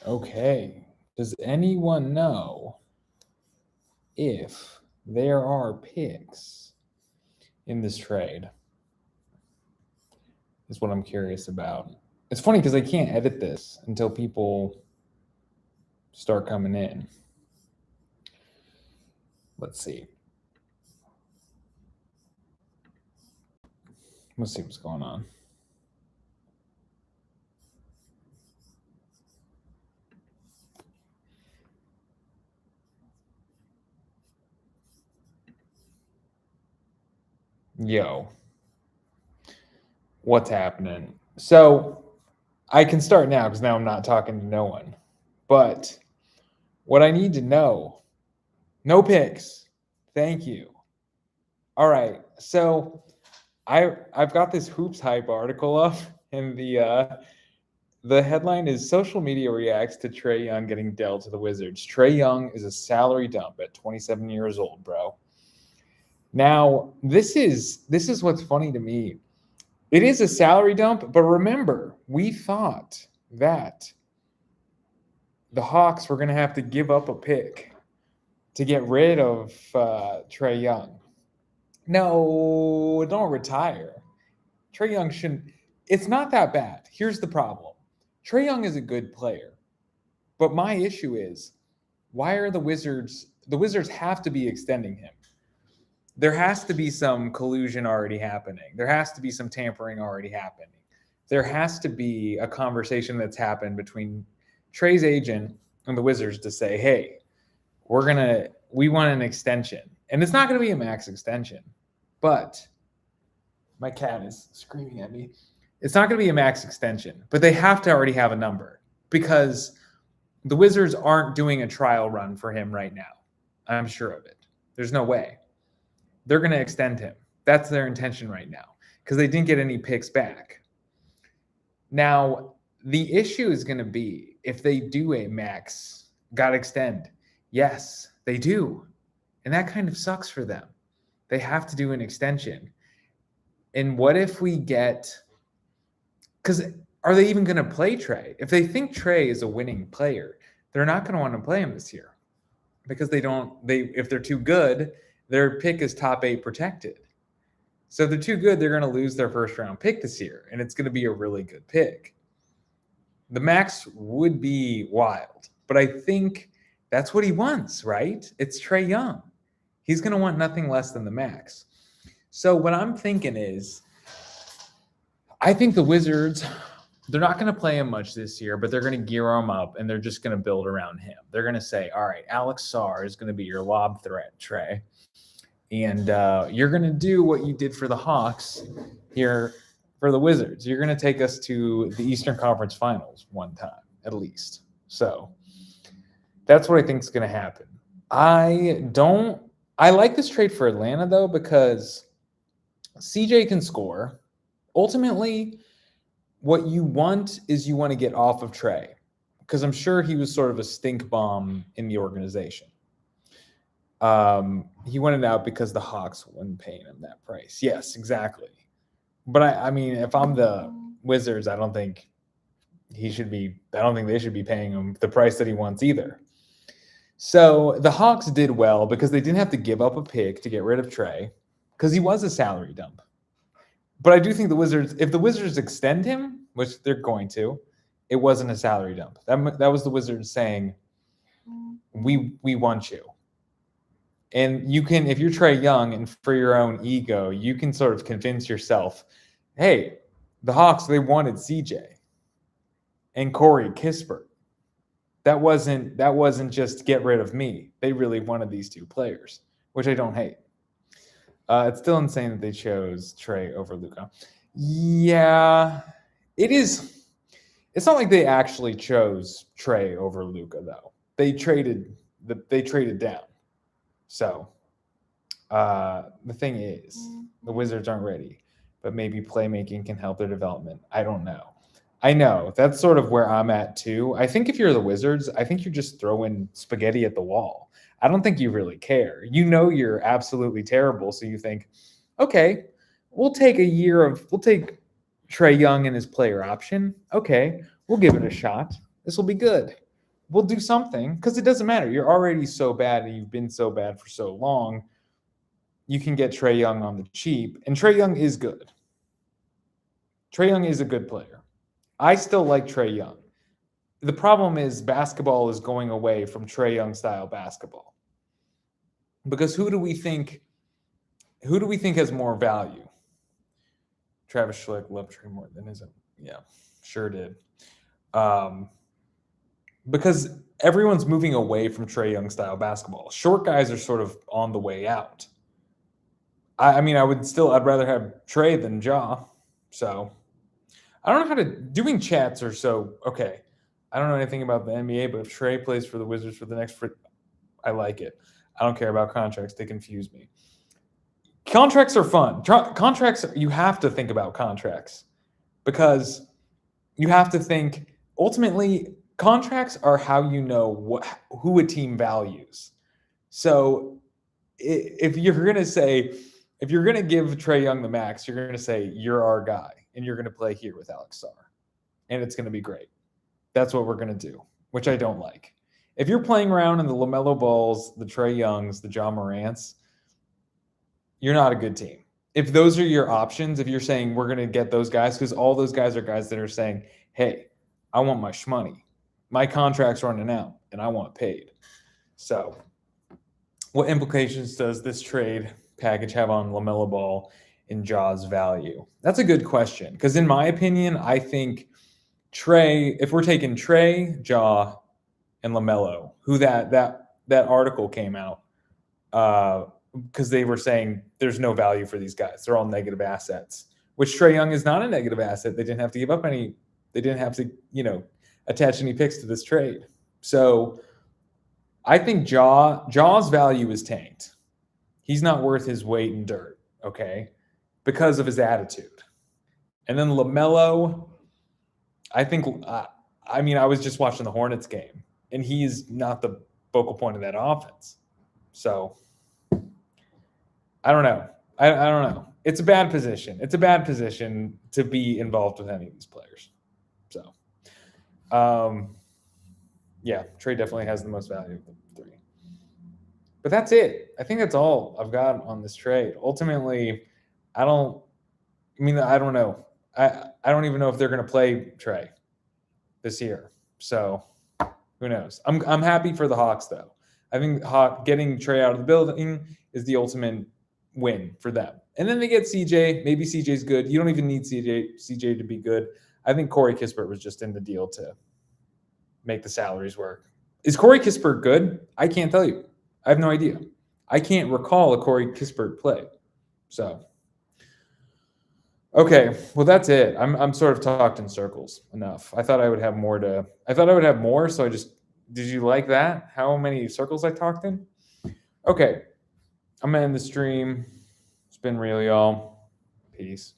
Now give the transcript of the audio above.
Okay. Does anyone know if there are picks in this trade? Is what I'm curious about. It's funny because I can't edit this until people start coming in. Let's see. Let's see what's going on. Yo, what's happening? So I can start now because now I'm not talking to no one. But what I need to know, no picks. Thank you. All right. So I've got this hoops hype article up, and the headline is social media reacts to Trae Young getting dealt to the Wizards. Trae Young is a salary dump at 27 years old, bro. Now, this is what's funny to me. It is a salary dump, but remember, we thought that the Hawks were going to have to give up a pick to get rid of Trae Young. No, don't retire. Trae Young shouldn't. It's not that bad. Here's the problem. Trae Young is a good player, but my issue is, why are the Wizards? The Wizards have to be extending him. There has to be some collusion already happening. There has to be some tampering already happening. There has to be a conversation that's happened between Trey's agent and the Wizards to say, hey, we want an extension. And it's not going to be a max extension, but my cat is screaming at me. It's not going to be a max extension, but they have to already have a number because the Wizards aren't doing a trial run for him right now. I'm sure of it. There's no way. They're going to extend him. That's their intention right now because they didn't get any picks back. Now, the issue is going to be if they do a max, got to extend. Yes, they do. And that kind of sucks for them. They have to do an extension. And what if we get – because are they even going to play Trae? If they think Trae is a winning player, they're not going to want to play him this year because if they're too good – their pick is top 8 protected. So if they're too good, they're going to lose their first round pick this year, and it's going to be a really good pick. The max would be wild, but I think that's what he wants, right? It's Trae Young. He's going to want nothing less than the max. So what I'm thinking is, I think the Wizards, they're not going to play him much this year, but they're going to gear him up, and they're just going to build around him. They're going to say, all right, Alex Sarr is going to be your lob threat, Trae. And you're going to do what you did for the Hawks here for the Wizards. You're going to take us to the Eastern Conference Finals one time, at least. So that's what I think is going to happen. I like this trade for Atlanta, though, because CJ can score. Ultimately, what you want is you want to get off of Trae, because I'm sure he was sort of a stink bomb in the organization. He wanted out because the Hawks weren't paying him that price. Yes, exactly. But I mean, if I'm the Wizards, I don't think they should be paying him the price that he wants either. So the Hawks did well because they didn't have to give up a pick to get rid of Trae because he was a salary dump. But I do think if the Wizards extend him, which they're going to, it wasn't a salary dump. That was the Wizards saying, we want you. And you can, if you're Trae Young and for your own ego, you can sort of convince yourself, hey, the Hawks, they wanted CJ and Corey Kispert. That wasn't just get rid of me. They really wanted these two players, which I don't hate. It's still insane that they chose Trae over Luka. Yeah, it is. It's not like they actually chose Trae over Luka, though. They traded down. So the thing is, the Wizards aren't ready, but maybe playmaking can help their development. I don't know. I know that's sort of where I'm at too. I think if you're the Wizards, I think you're just throwing spaghetti at the wall. I don't think you really care. You know you're absolutely terrible, so you think, okay, we'll take Trae Young and his player option. Okay, we'll give it a shot. This will be good. we'll do something because it doesn't matter. You're already so bad and you've been so bad for so long. You can get Trae Young on the cheap, and Trae Young is good. Trae Young is a good player. I still like Trae Young. The problem is basketball is going away from Trae Young style basketball. Because who do we think has more value? Travis Schlick loved Trae more than his own. Yeah, sure did. Because everyone's moving away from Trae Young style basketball. Short guys are sort of on the way out. I mean, I'd rather have Trae than Ja. So I don't know how to doing chats are so okay. I don't know anything about the NBA, but if Trae plays for the Wizards for the next I like it. I don't care about contracts. They confuse me. Contracts are fun. Contracts, you have to think about contracts because you have to think ultimately contracts are how you know who a team values. So if you're going to give Trae Young the max, you're going to say you're our guy and you're going to play here with Alex Sarr and it's going to be great. That's what we're going to do, which I don't like. If you're playing around in the LaMelo Balls, the Trae Youngs, the John Morants, you're not a good team. If those are your options, if you're saying we're going to get those guys, because all those guys are guys that are saying, hey, I want my shmoney. My contract's running out, and I want paid. So what implications does this trade package have on LaMelo Ball and Ja's value? That's a good question, because in my opinion, I think Trae, if we're taking Trae, Ja, and LaMelo, who that article came out, because they were saying there's no value for these guys. They're all negative assets, which Trae Young is not a negative asset. They didn't have to give up any. They didn't have to, attach any picks to this trade. So I think Ja's value is tanked. He's not worth his weight in dirt, okay, because of his attitude. And then LaMelo, I think, I was just watching the Hornets game, and he's not the focal point of that offense. So I don't know. I don't know. It's a bad position. It's a bad position to be involved with any of these players. So, yeah, Trae definitely has the most value of the three. But that's it. I think that's all I've got on this trade. Ultimately, I don't know. I don't even know if they're going to play Trae this year. So who knows? I'm happy for the Hawks, though. I think getting Trae out of the building is the ultimate win for them. And then they get CJ. Maybe CJ's good. You don't even need CJ to be good. I think Corey Kispert was just in the deal to make the salaries work. Is Corey Kispert good? I can't tell you. I have no idea. I can't recall a Corey Kispert play. So, okay, well that's it. I'm sort of talked in circles enough. I thought I would have more. So did you like that? How many circles I talked in? Okay, I'm gonna end the stream. It's been real, y'all. Peace.